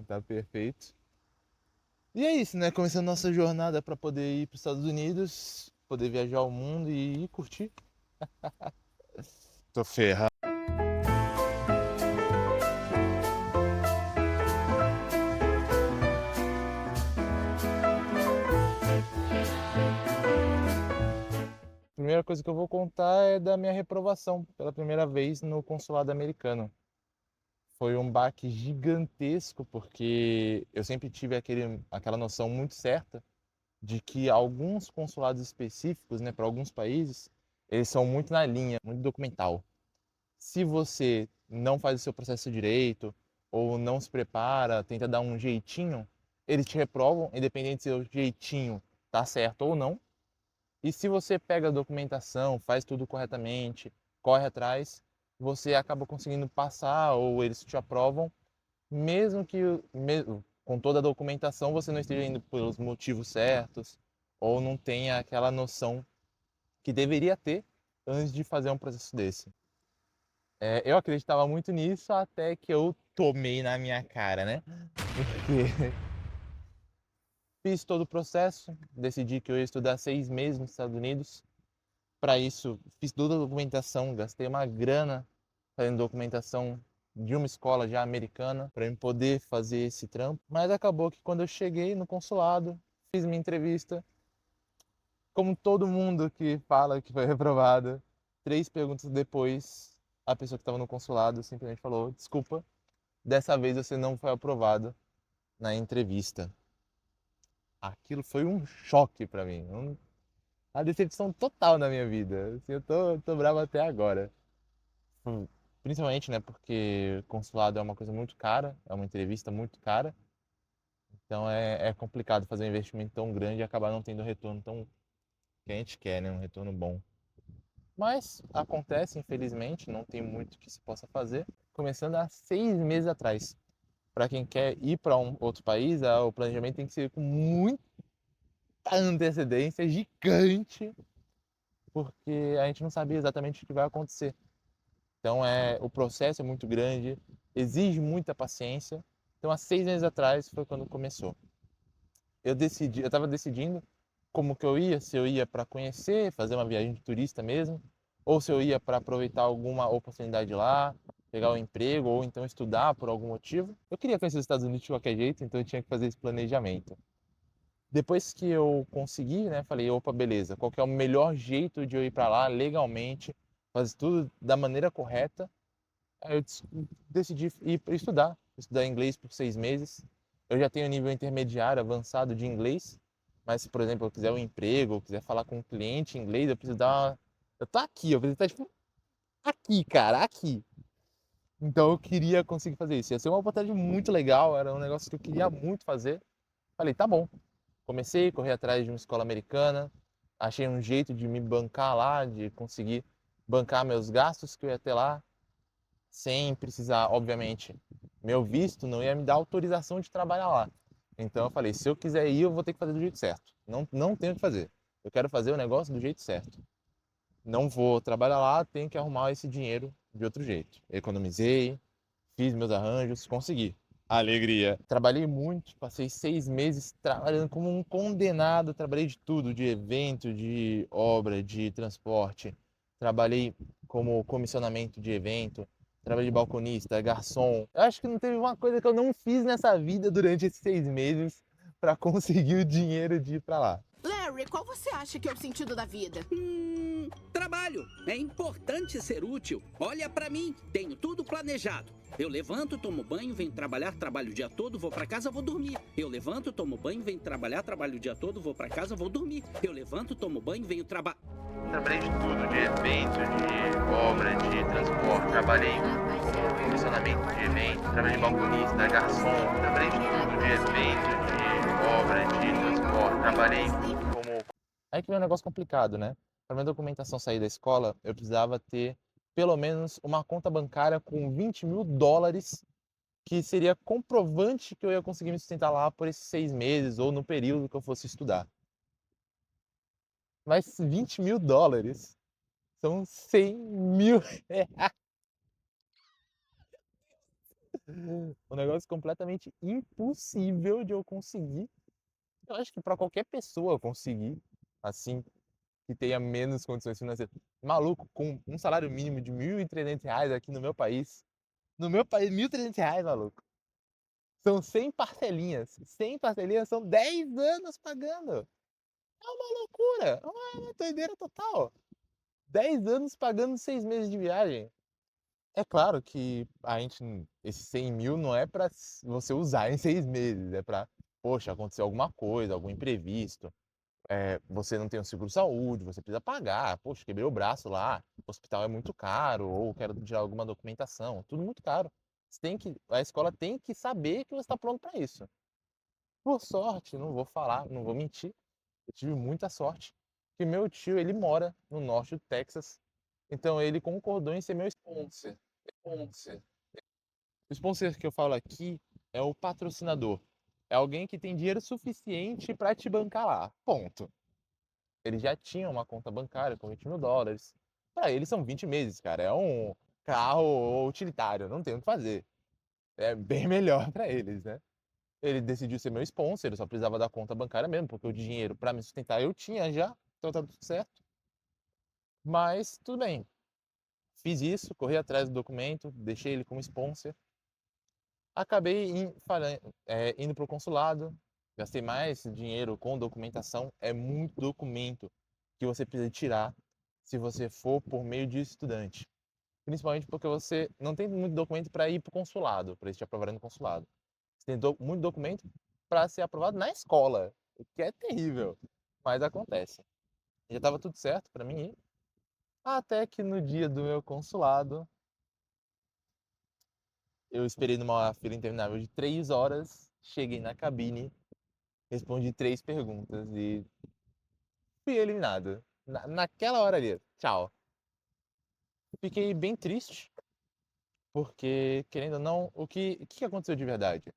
tá perfeito. E é isso, né? Começando nossa jornada para poder ir para os Estados Unidos, poder viajar o mundo e curtir. Tô ferrado. A primeira coisa que eu vou contar é da minha reprovação pela primeira vez no consulado americano. Foi um baque gigantesco, porque eu sempre tive aquela noção muito certa de que alguns consulados específicos, né, para alguns países, eles são muito na linha, muito documental. Se você não faz o seu processo direito ou não se prepara, tenta dar um jeitinho, eles te reprovam, independente se o jeitinho tá certo ou não. E se você pega a documentação, faz tudo corretamente, corre atrás, você acaba conseguindo passar ou eles te aprovam, mesmo que mesmo com toda a documentação você não esteja indo pelos motivos certos ou não tenha aquela noção que deveria ter antes de fazer um processo desse. Eu acreditava muito nisso até que eu tomei na minha cara, né? Porque fiz todo o processo, decidi que eu ia estudar 6 meses nos Estados Unidos. Para isso, fiz toda a documentação, gastei uma grana fazendo documentação de uma escola já americana para eu poder fazer esse trampo. Mas acabou que quando eu cheguei no consulado, fiz minha entrevista, como todo mundo que fala que foi reprovado, 3 perguntas depois, a pessoa que estava no consulado simplesmente falou: desculpa, dessa vez você não foi aprovado na entrevista. Aquilo foi um choque para mim, a decepção total na minha vida. Assim, tô bravo até agora. Principalmente, né, porque consulado é uma coisa muito cara, é uma entrevista muito cara. Então é complicado fazer um investimento tão grande e acabar não tendo o retorno tão que a gente quer, né, um retorno bom. Mas acontece, infelizmente, não tem muito que se possa fazer. Começando há 6 meses atrás. Para quem quer ir para um outro país, o planejamento tem que ser com muita antecedência, gigante, porque a gente não sabia exatamente o que vai acontecer. Então o processo é muito grande, exige muita paciência. Então há 6 meses atrás foi quando começou. Eu estava decidindo como que eu ia, se eu ia para conhecer, fazer uma viagem de turista mesmo, ou se eu ia para aproveitar alguma oportunidade lá, pegar um emprego ou então estudar por algum motivo. Eu queria conhecer os Estados Unidos de qualquer jeito, então eu tinha que fazer esse planejamento. Depois que eu consegui, né, falei, opa, beleza, qual que é o melhor jeito de eu ir para lá legalmente, fazer tudo da maneira correta. Aí eu decidi ir para estudar inglês por 6 meses. Eu já tenho nível intermediário avançado de inglês, mas se, por exemplo, eu quiser um emprego, eu quiser falar com um cliente em inglês, eu preciso dar uma... Eu tô aqui, eu preciso estar, tipo, aqui, cara, aqui. Então eu queria conseguir fazer isso. Ia ser uma oportunidade muito legal, era um negócio que eu queria muito fazer. Falei, tá bom. Comecei a correr atrás de uma escola americana, achei um jeito de me bancar lá, de conseguir bancar meus gastos que eu ia ter lá, sem precisar, obviamente, meu visto não ia me dar autorização de trabalhar lá. Então eu falei, se eu quiser ir, eu vou ter que fazer do jeito certo. Não tenho o que fazer. Eu quero fazer o negócio do jeito certo. Não vou trabalhar lá, tenho que arrumar esse dinheiro de outro jeito. Economizei, fiz meus arranjos, consegui. Alegria. Trabalhei muito, passei 6 meses trabalhando como um condenado. Trabalhei de tudo, de evento, de obra, de transporte. Trabalhei como comissionamento de evento. Trabalhei de balconista, garçom. Eu acho que não teve uma coisa que eu não fiz nessa vida durante esses 6 meses para conseguir o dinheiro de ir para lá. Larry, qual você acha que é o sentido da vida? Trabalho. É importante ser útil. Olha pra mim, tenho tudo planejado. Eu levanto, tomo banho, venho trabalhar, trabalho o dia todo, vou pra casa, vou dormir. Eu levanto, tomo banho, venho trabalhar, trabalho o dia todo, vou pra casa, vou dormir. Eu levanto, tomo banho, venho trabalhar. Trabalhei de tudo, de evento, de obra, de transporte. Trabalhei como comissionamento de evento, trabalhei de balconista, garçom. Trabalhei de tudo, de evento, de obra, de transporte. Trabalhei como... Aí que vem um negócio complicado, né? Para minha documentação sair da escola, eu precisava ter pelo menos uma conta bancária com US$ 20.000, que seria comprovante que eu ia conseguir me sustentar lá por esses 6 meses ou no período que eu fosse estudar. Mas US$ 20.000 são R$ 100.000. Um negócio completamente impossível de eu conseguir. Eu acho que para qualquer pessoa conseguir, assim, que tenha menos condições financeiras. Maluco, com um salário mínimo de R$ 1.300 aqui no meu país. No meu país, R$ 1.300, maluco. São 100 parcelinhas. 100 parcelinhas são 10 anos pagando. É uma loucura. É uma doideira total. 10 anos pagando 6 meses de viagem. É claro que esses 100 mil não é para você usar em 6 meses. É para, poxa, aconteceu alguma coisa, algum imprevisto. Você não tem um seguro-saúde, você precisa pagar. Poxa, quebrei o braço lá, o hospital é muito caro, ou quero tirar alguma documentação, tudo muito caro. A escola tem que saber que você está pronto para isso. Por sorte, não vou falar, não vou mentir, eu tive muita sorte, que meu tio, ele mora no norte do Texas, então ele concordou em ser meu sponsor. Sponsor. O sponsor que eu falo aqui é o patrocinador. É alguém que tem dinheiro suficiente para te bancar lá. Ponto. Ele já tinha uma conta bancária com US$ 20.000. Para eles são 20 meses, cara. É um carro utilitário, não tem o que fazer. É bem melhor para eles, né? Ele decidiu ser meu sponsor, ele só precisava da conta bancária mesmo, porque o dinheiro para me sustentar eu tinha já, então tá tudo certo. Mas tudo bem. Fiz isso, corri atrás do documento, deixei ele como sponsor. Acabei indo para o consulado, gastei mais dinheiro com documentação. É muito documento que você precisa tirar se você for por meio de estudante. Principalmente porque você não tem muito documento para ir para o consulado, para eles te aprovarem no consulado. Você tem muito documento para ser aprovado na escola, o que é terrível, mas acontece. Já estava tudo certo para mim ir, até que no dia do meu consulado, eu esperei numa fila interminável de 3 horas, cheguei na cabine, respondi 3 perguntas e fui eliminado. Naquela hora ali, tchau. Fiquei bem triste, porque, querendo ou não, o que aconteceu de verdade?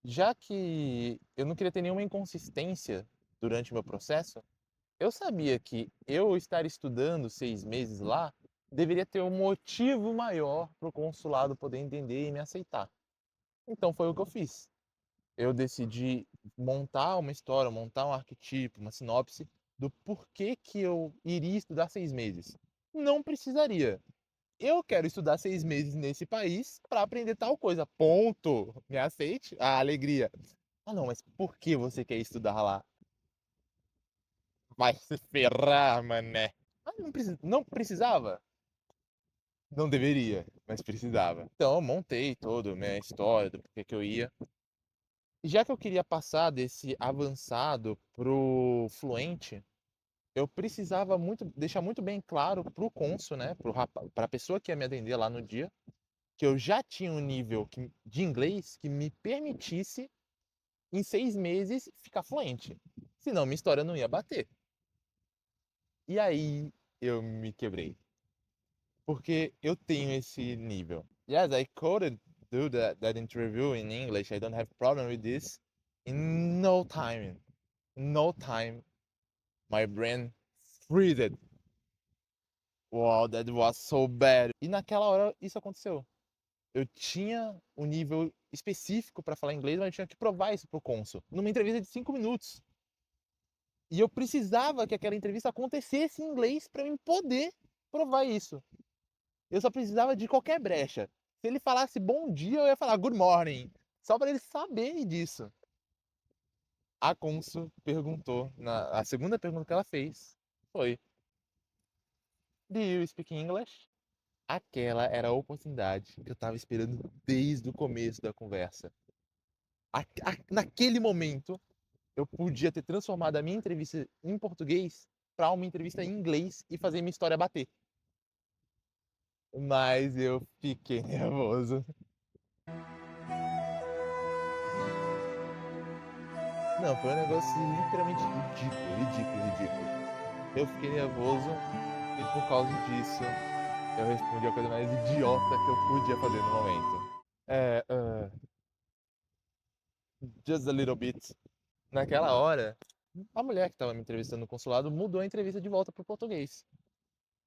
Já que eu não queria ter nenhuma inconsistência durante o meu processo, eu sabia que eu estar estudando 6 meses lá deveria ter um motivo maior para o consulado poder entender e me aceitar. Então foi o que eu fiz. Eu decidi montar uma história, montar um arquetipo, uma sinopse do porquê que eu iria estudar 6 meses. Não precisaria. Eu quero estudar 6 meses nesse país para aprender tal coisa. Ponto. Me aceite? A alegria. Ah, não, mas por que você quer estudar lá? Vai se ferrar, mané. Ah, não precisava? Não deveria, mas precisava. Então eu montei toda a minha história do porquê que eu ia. E já que eu queria passar desse avançado pro fluente, eu precisava muito deixar muito bem claro pro cônsul, né, pra pessoa que ia me atender lá no dia, que eu já tinha um nível de inglês que me permitisse, em 6 meses, ficar fluente. Senão minha história não ia bater. E aí eu me quebrei. Porque eu tenho esse nível. Yes, I could do that interview in English. I don't have problem with this. In no time. No time. My brain freezed. Wow, that was so bad. E naquela hora isso aconteceu. Eu tinha um nível específico para falar inglês, mas eu tinha que provar isso pro cônsul. Numa entrevista de 5 minutos. E eu precisava que aquela entrevista acontecesse em inglês para eu poder provar isso. Eu só precisava de qualquer brecha. Se ele falasse bom dia, eu ia falar good morning. Só para eles saberem disso. A cônsul perguntou, a segunda pergunta que ela fez foi: Do you speak English? Aquela era a oportunidade que eu estava esperando desde o começo da conversa. Naquele momento, eu podia ter transformado a minha entrevista em português para uma entrevista em inglês e fazer minha história bater. Mas eu fiquei nervoso. Não, foi um negócio literalmente ridículo, ridículo, ridículo. Eu fiquei nervoso e por causa disso eu respondi a coisa mais idiota que eu podia fazer no momento. É, just a little bit. Naquela hora, a mulher que estava me entrevistando no consulado mudou a entrevista de volta para o português.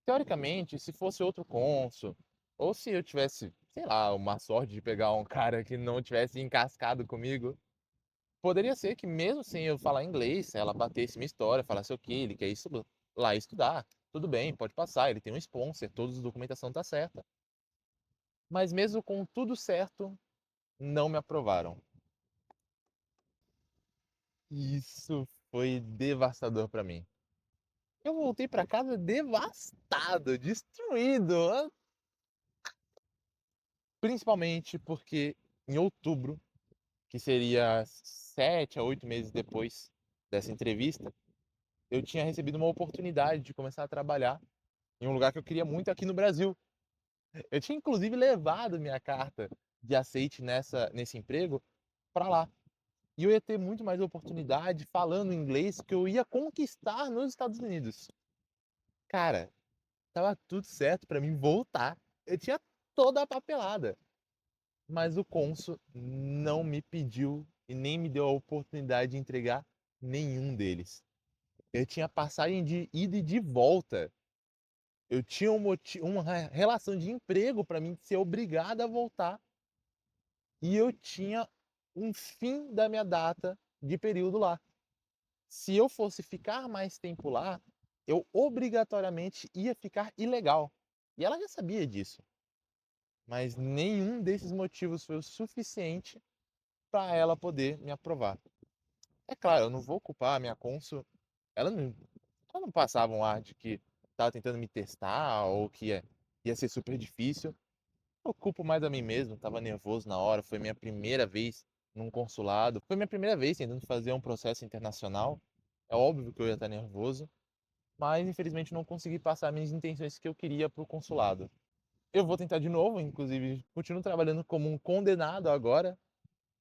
Teoricamente, se fosse outro cônsul, ou se eu tivesse, sei lá, uma sorte de pegar um cara que não tivesse encascado comigo. Poderia ser que mesmo sem eu falar inglês, ela batesse minha história, falasse: ok, ele quer isso lá estudar. Tudo bem, pode passar, ele tem um sponsor, toda a documentação tá certa. Mas mesmo com tudo certo, não me aprovaram. Isso foi devastador pra mim. Eu voltei pra casa devastado, destruído. Principalmente porque em outubro, que seria 7 a 8 meses depois dessa entrevista, eu tinha recebido uma oportunidade de começar a trabalhar em um lugar que eu queria muito aqui no Brasil. Eu tinha inclusive levado minha carta de aceite nesse emprego para lá. E eu ia ter muito mais oportunidade falando inglês que eu ia conquistar nos Estados Unidos. Cara, tava tudo certo para mim voltar. Eu tinha toda a papelada. Mas o cônsul não me pediu e nem me deu a oportunidade de entregar nenhum deles. Eu tinha passagem de ida e de volta. Eu tinha uma relação de emprego para mim ser obrigado a voltar. E eu tinha um fim da minha data de período lá. Se eu fosse ficar mais tempo lá, eu obrigatoriamente ia ficar ilegal. E ela já sabia disso. Mas nenhum desses motivos foi o suficiente para ela poder me aprovar. É claro, eu não vou culpar a minha cônsul. Ela não passava um ar de que estava tentando me testar ou que ia ser super difícil. Eu culpo mais a mim mesmo, estava nervoso na hora. Foi minha primeira vez num consulado. Foi minha primeira vez tentando fazer um processo internacional. É óbvio que eu ia estar nervoso, mas infelizmente não consegui passar minhas intenções que eu queria para o consulado. Eu vou tentar de novo, inclusive continuo trabalhando como um condenado agora,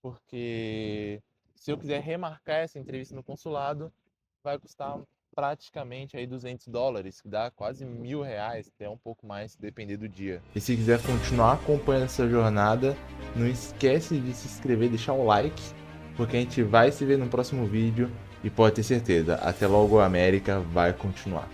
porque se eu quiser remarcar essa entrevista no consulado, vai custar praticamente aí $200, que dá quase R$ 1.000, até um pouco mais, depender do dia. E se quiser continuar acompanhando essa jornada, não esquece de se inscrever e deixar o like, porque a gente vai se ver no próximo vídeo e pode ter certeza, até logo a América vai continuar.